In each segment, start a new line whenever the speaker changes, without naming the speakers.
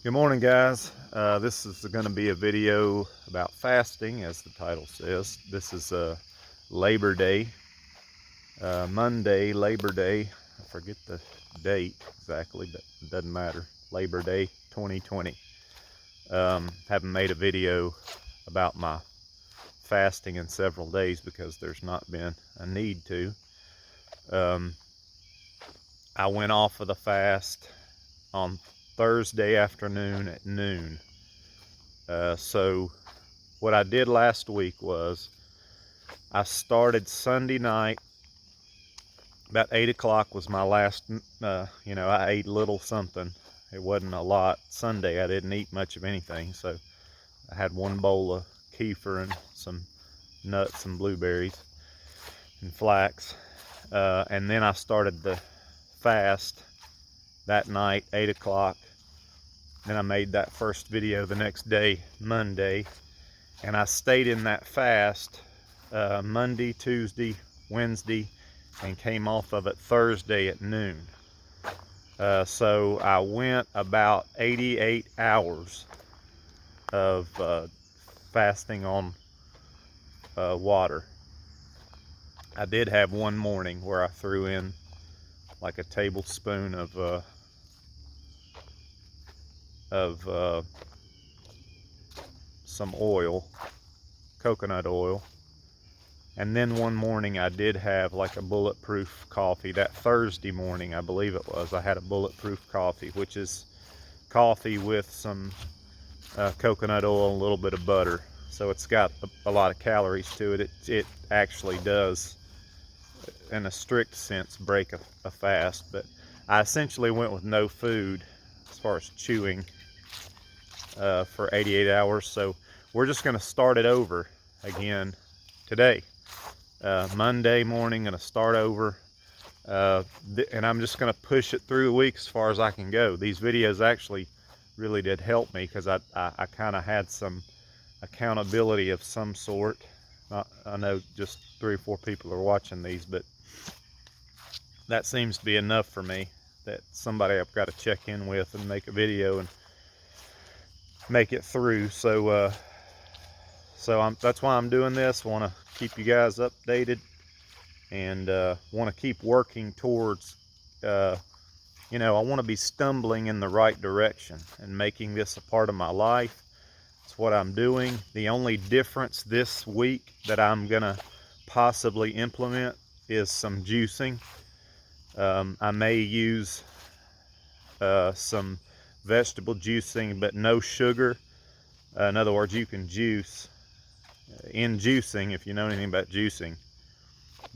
Good morning, guys. This is going to be a video about fasting, as the title says. This is Labor Day, Monday, Labor Day. I forget the date exactly, but it doesn't matter. Labor Day 2020. Haven't made a video about my fasting in several days because there's not been a need to. I went off of the fast on Thursday afternoon at noon. So what I did last week was I started Sunday night. About 8 o'clock was my last, I ate a little something. It wasn't a lot. Sunday I didn't eat much of anything, so I had one bowl of kefir and some nuts and blueberries and flax. And then I started the fast that night, 8 o'clock. Then I made that first video the next day, Monday, and I stayed in that fast Monday, Tuesday, Wednesday, and came off of it Thursday at noon. So I went about 88 hours of fasting on water. I did have one morning where I threw in like a tablespoon of some oil, coconut oil. And then one morning I did have like a bulletproof coffee. That Thursday morning, I believe it was, I had a bulletproof coffee, which is coffee with some coconut oil and a little bit of butter. So it's got a lot of calories to it. It actually does, in a strict sense, break a fast. But I essentially went with no food as far as chewing for 88 hours. So we're just going to start it over again today. Monday morning, going to start over, and I'm just going to push it through the week as far as I can go. These videos actually really did help me because I kind of had some accountability of some sort. I know just 3 or 4 people are watching these, but that seems to be enough for me, that somebody I've got to check in with and make a video and make it through. So that's why I'm doing this. Want to keep you guys updated, and want to keep working towards, I want to be stumbling in the right direction and making this a part of my life. It's what I'm doing. The only difference this week that I'm gonna possibly implement is some juicing. I may use some vegetable juicing, but no sugar. In other words, you can juice. In juicing, if you know anything about juicing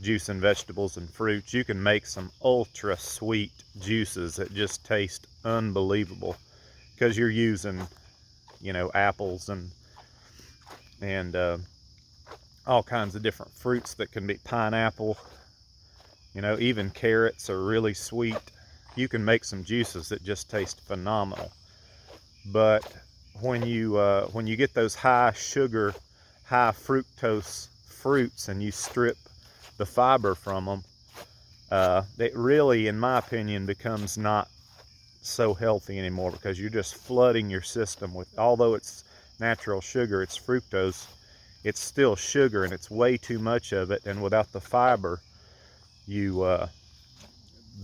vegetables and fruits, you can make some ultra sweet juices that just taste unbelievable because you're using, apples and all kinds of different fruits that can be pineapple, even carrots are really sweet. You can make some juices that just taste phenomenal. But when you get those high sugar, high fructose fruits and you strip the fiber from them, it really, in my opinion, becomes not so healthy anymore, because you're just flooding your system with, although it's natural sugar, it's fructose, it's still sugar, and it's way too much of it. And without the fiber, the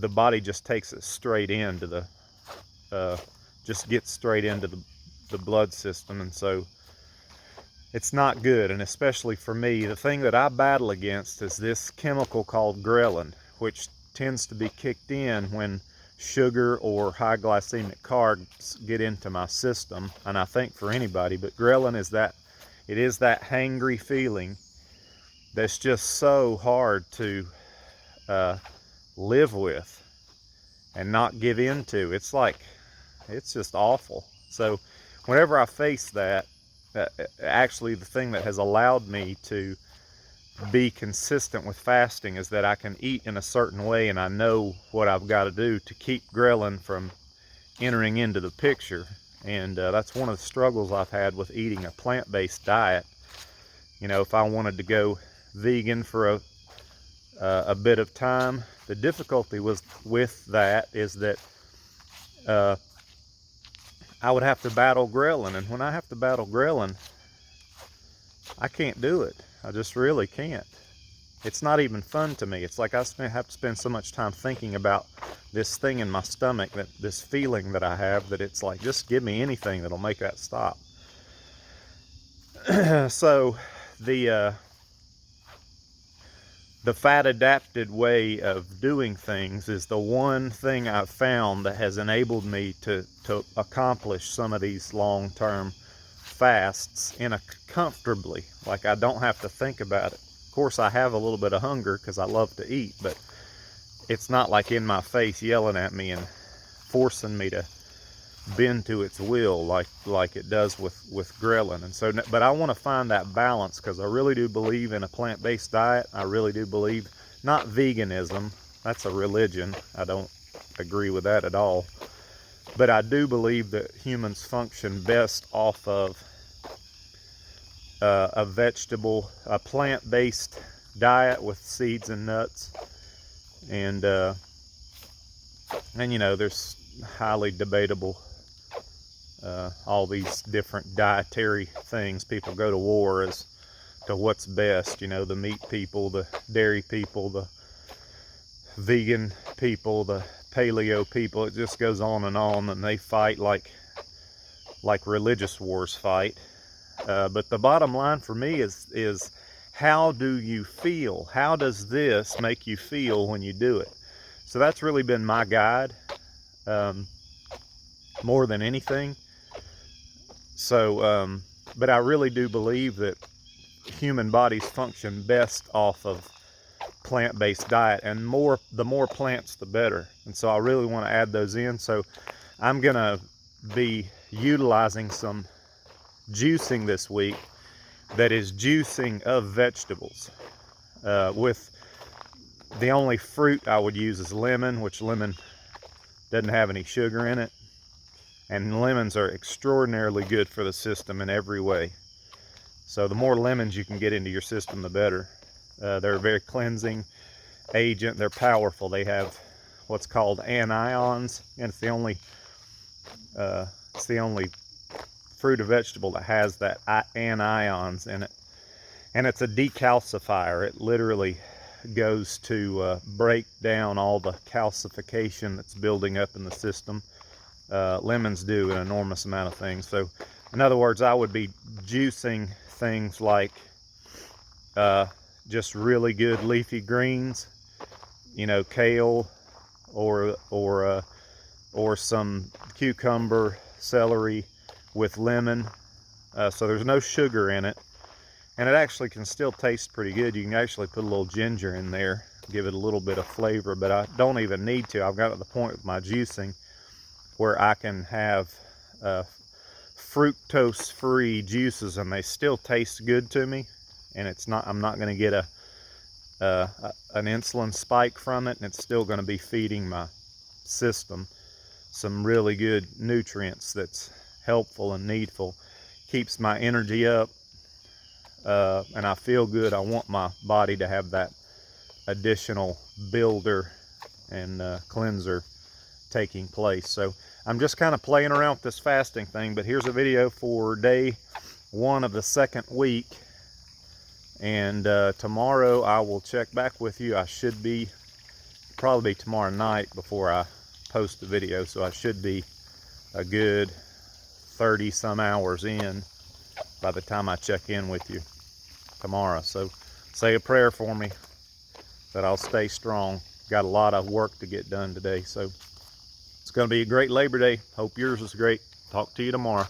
body just takes it straight into just gets straight into the blood system, and so it's not good. And especially for me, the thing that I battle against is this chemical called ghrelin, which tends to be kicked in when sugar or high glycemic carbs get into my system. And I think for anybody, but ghrelin is that, it is that hangry feeling that's just so hard to live with and not give into. It's just awful. So whenever I face that, actually the thing that has allowed me to be consistent with fasting is that I can eat in a certain way, and I know what I've got to do to keep ghrelin from entering into the picture. And that's one of the struggles I've had with eating a plant-based diet. If I wanted to go vegan for a bit of time, the difficulty with that is that I would have to battle ghrelin. And when I have to battle ghrelin, I can't do it. I just really can't. It's not even fun to me. It's like I have to spend so much time thinking about this thing in my stomach, that this feeling that I have, that it's like, just give me anything that'll make that stop. So the fat adapted way of doing things is the one thing I've found that has enabled me to accomplish some of these long-term fasts comfortably. Like, I don't have to think about it. Of course, I have a little bit of hunger because I love to eat, but it's not like in my face yelling at me and forcing me to bend to its will like it does with ghrelin. And so, but I want to find that balance, because I really do believe in a plant-based diet. I really do believe, not veganism, that's a religion, I don't agree with that at all, but I do believe that humans function best off of a plant-based diet with seeds and nuts. And you know, there's highly debatable all these different dietary things. People go to war as to what's best. You know, the meat people, the dairy people, the vegan people, the paleo people. It just goes on, and they fight like religious wars fight. But the bottom line for me is how do you feel? How does this make you feel when you do it? So that's really been my guide, more than anything. So, but I really do believe that human bodies function best off of plant-based diet, and the more plants, the better. And so I really want to add those in. So I'm gonna be utilizing some juicing this week that is juicing of vegetables, with the only fruit I would use is lemon, which lemon doesn't have any sugar in it, and lemons are extraordinarily good for the system in every way. So the more lemons you can get into your system, the better. They're a very cleansing agent. They're powerful. They have what's called anions, and it's the only fruit or vegetable that has that anions in it. And it's a decalcifier. It literally goes to break down all the calcification that's building up in the system. Lemons do an enormous amount of things. So in other words, I would be juicing things like just really good leafy greens, you know, kale, or some cucumber, celery with lemon. So there's no sugar in it, and it actually can still taste pretty good. You can actually put a little ginger in there, give it a little bit of flavor, but I don't even need to. I've got to the point with my juicing where I can have fructose-free juices, and they still taste good to me, and I'm not going to get an insulin spike from it, and it's still going to be feeding my system some really good nutrients that's helpful and needful. Keeps my energy up, and I feel good. I want my body to have that additional builder and cleanser taking place. So I'm just kind of playing around with this fasting thing, but here's a video for day 1 of the 2nd week, and tomorrow I will check back with you. I should probably be tomorrow night before I post the video, so I should be a good 30 some hours in by the time I check in with you tomorrow. So say a prayer for me that I'll stay strong. Got a lot of work to get done today, so it's going to be a great Labor Day. Hope yours is great. Talk to you tomorrow.